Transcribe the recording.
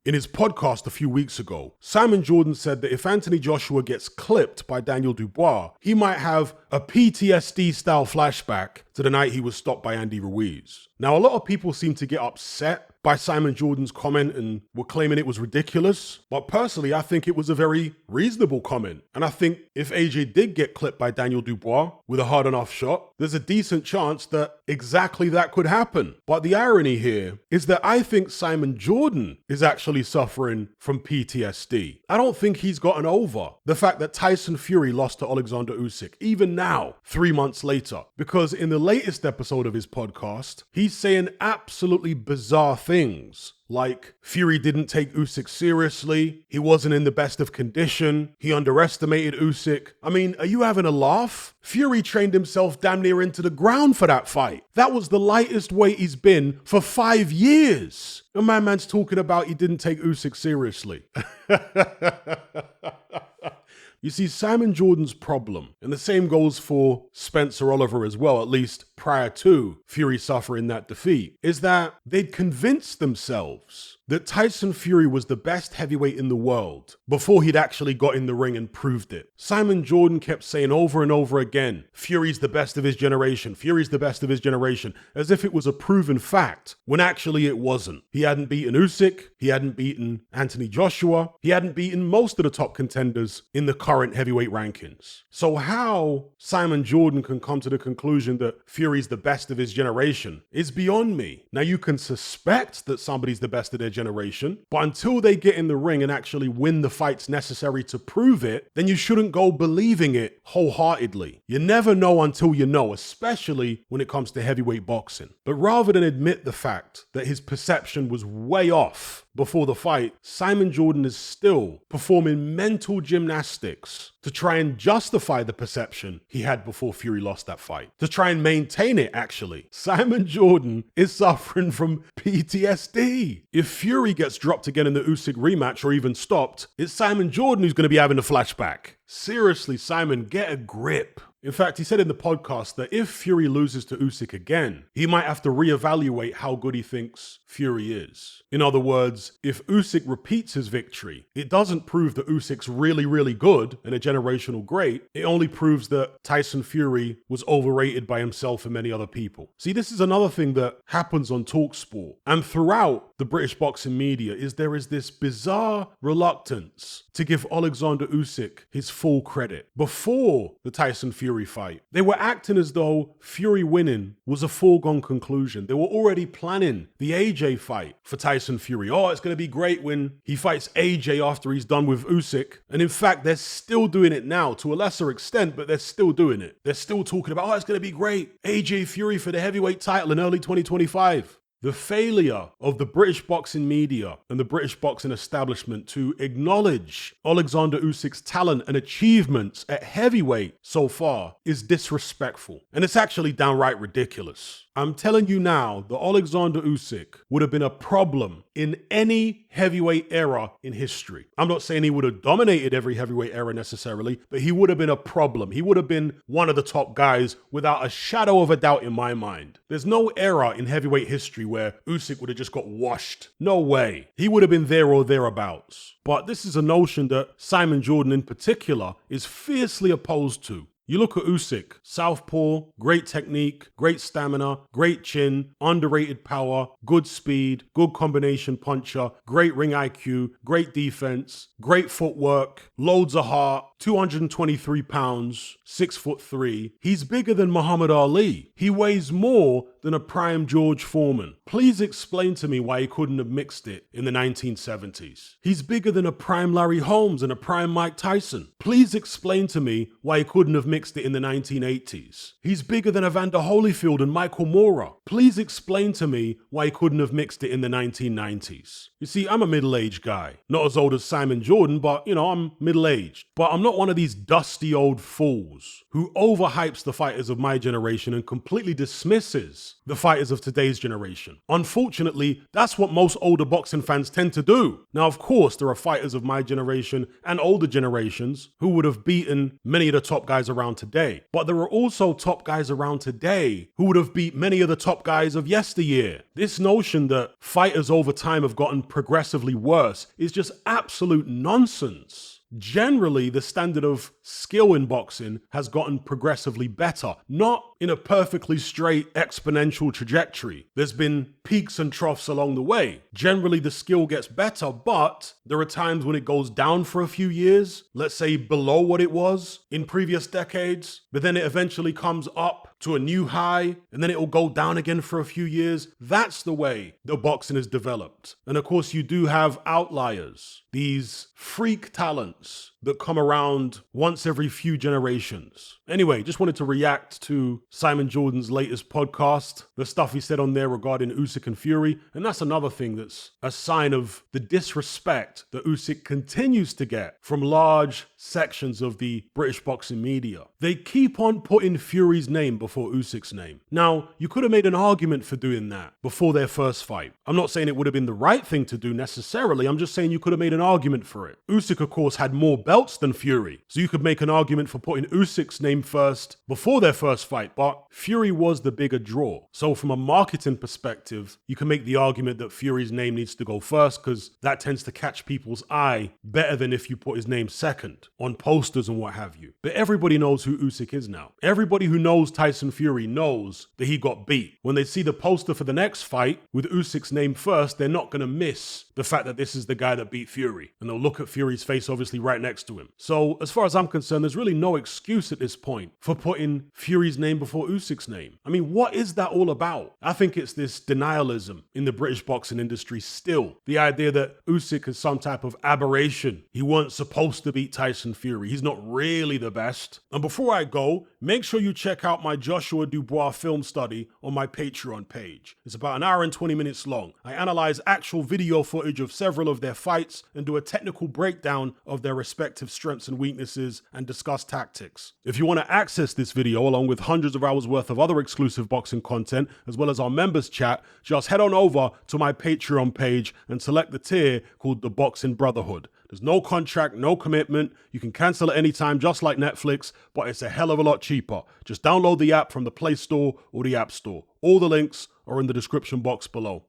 In his podcast a few weeks ago, Simon Jordan said that if Anthony Joshua gets clipped by Daniel Dubois, he might have a PTSD-style flashback to the night he was stopped by Andy Ruiz. Now, a lot of people seem to get upset by Simon Jordan's comment and were claiming it was ridiculous. But personally, I think it was a very reasonable comment. And I think if AJ did get clipped by Daniel Dubois with a hard enough shot, there's a decent chance that exactly that could happen. But the irony here is that I think Simon Jordan is actually suffering from PTSD. I don't think he's gotten over the fact that Tyson Fury lost to Alexander Usyk, even now, 3 months later. Because in the latest episode of his podcast, he's saying absolutely bizarre things. Like, Fury didn't take Usyk seriously, he wasn't in the best of condition, he underestimated Usyk. I mean, are you having a laugh? Fury trained himself damn near into the ground for that fight. That was the lightest weight he's been for 5 years. And my man's talking about he didn't take Usyk seriously. You see, Simon Jordan's problem, and the same goes for Spencer Oliver as well, at least prior to Fury suffering that defeat, is that they'd convinced themselves that Tyson Fury was the best heavyweight in the world before he'd actually got in the ring and proved it. Simon Jordan kept saying over and over again, Fury's the best of his generation, Fury's the best of his generation, as if it was a proven fact, when actually it wasn't. He hadn't beaten Usyk, he hadn't beaten Anthony Joshua, he hadn't beaten most of the top contenders in the current heavyweight rankings. So how Simon Jordan can come to the conclusion that Fury's the best of his generation is beyond me. Now, you can suspect that somebody's the best of their generation, but until they get in the ring and actually win the fights necessary to prove it, then you shouldn't go believing it wholeheartedly. You never know until you know, especially when it comes to heavyweight boxing. But rather than admit the fact that his perception was way off before the fight, Simon Jordan is still performing mental gymnastics to try and justify the perception he had before Fury lost that fight, to try and maintain it, actually. Simon Jordan is suffering from PTSD. If Fury gets dropped again in the Usyk rematch or even stopped, it's Simon Jordan who's going to be having a flashback. Seriously, Simon, get a grip. In fact, he said in the podcast that if Fury loses to Usyk again, he might have to reevaluate how good he thinks Fury is. In other words, if Usyk repeats his victory, it doesn't prove that Usyk's really, really good and a generational great. It only proves that Tyson Fury was overrated by himself and many other people. See, this is another thing that happens on TalkSport and throughout the British boxing media is there is this bizarre reluctance to give Alexander Usyk his full credit. Before the Tyson Fury fight, they were acting as though Fury winning was a foregone conclusion. They were already planning the AJ fight for Tyson Fury. Oh, it's going to be great when he fights AJ after he's done with Usyk. And in fact, they're still doing it now to a lesser extent, but they're still doing it. They're still talking about, oh, it's going to be great. AJ Fury for the heavyweight title in early 2025. The failure of the British boxing media and the British boxing establishment to acknowledge Alexander Usyk's talent and achievements at heavyweight so far is disrespectful. And it's actually downright ridiculous. I'm telling you now that Alexander Usyk would have been a problem in any heavyweight era in history. I'm not saying he would have dominated every heavyweight era necessarily, but he would have been a problem. He would have been one of the top guys without a shadow of a doubt in my mind. There's no era in heavyweight history where Usyk would have just got washed. No way. He would have been there or thereabouts. But this is a notion that Simon Jordan in particular is fiercely opposed to. You look at Usyk, southpaw, great technique, great stamina, great chin, underrated power, good speed, good combination puncher, great ring IQ, great defense, great footwork, loads of heart, 223 pounds, 6'3". He's bigger than Muhammad Ali. He weighs more than a prime George Foreman. Please explain to me why he couldn't have mixed it in the 1970s. He's bigger than a prime Larry Holmes and a prime Mike Tyson. Please explain to me why he couldn't have mixed it in the 1980s. He's bigger than Evander Holyfield and Michael Moorer. Please explain to me why he couldn't have mixed it in the 1990s. You see, I'm a middle-aged guy. Not as old as Simon Jordan, but, I'm middle-aged. But I'm not one of these dusty old fools who overhypes the fighters of my generation and completely dismisses the fighters of today's generation. Unfortunately, that's what most older boxing fans tend to do. Now, of course, there are fighters of my generation and older generations who would have beaten many of the top guys around around today. But there are also top guys around today who would have beat many of the top guys of yesteryear. This notion that fighters over time have gotten progressively worse is just absolute nonsense. Generally, the standard of skill in boxing has gotten progressively better, not in a perfectly straight exponential trajectory. There's been peaks and troughs along the way. Generally, the skill gets better, but there are times when it goes down for a few years, let's say below what it was in previous decades, but then it eventually comes up to a new high, and then it will go down again for a few years. That's the way the boxing is developed. And of course, you do have outliers, these freak talents that come around once every few generations. Anyway, just wanted to react to Simon Jordan's latest podcast, the stuff he said on there regarding Usyk and Fury, and that's another thing that's a sign of the disrespect that Usyk continues to get from large sections of the British boxing media. They keep on putting Fury's name before Usyk's name. Now, you could have made an argument for doing that before their first fight. I'm not saying it would have been the right thing to do necessarily, I'm just saying you could have made an argument for it. Usyk, of course, had more belts than Fury, so you could make an argument for putting Usyk's name first before their first fight, but Fury was the bigger draw. So from a marketing perspective, you can make the argument that Fury's name needs to go first because that tends to catch people's eye better than if you put his name second on posters and what have you. But everybody knows who Usyk is now. Everybody who knows Tyson Fury knows that he got beat. When they see the poster for the next fight with Usyk's name first, they're not going to miss the fact that this is the guy that beat Fury. And they'll look at Fury's face obviously right next to him. So as far as I'm concerned, there's really no excuse at this point for putting Fury's name before Usyk's name. I mean, what is that all about? I think it's this denialism in the British boxing industry still. The idea that Usyk is some type of aberration. He wasn't supposed to beat Tyson Fury. He's not really the best. And before I go, make sure you check out my Joshua Dubois film study on my Patreon page. It's about an hour and 20 minutes long. I analyze actual video footage of several of their fights and do a technical breakdown of their respective strengths and weaknesses and discuss tactics. If you want to access this video along with hundreds of hours worth of other exclusive boxing content, as well as our members chat, just head on over to my Patreon page and select the tier called the Boxing Brotherhood. There's no contract, no commitment. You can cancel at any time, just like Netflix, but it's a hell of a lot cheaper. Just download the app from the Play Store or the App Store. All the links are in the description box below.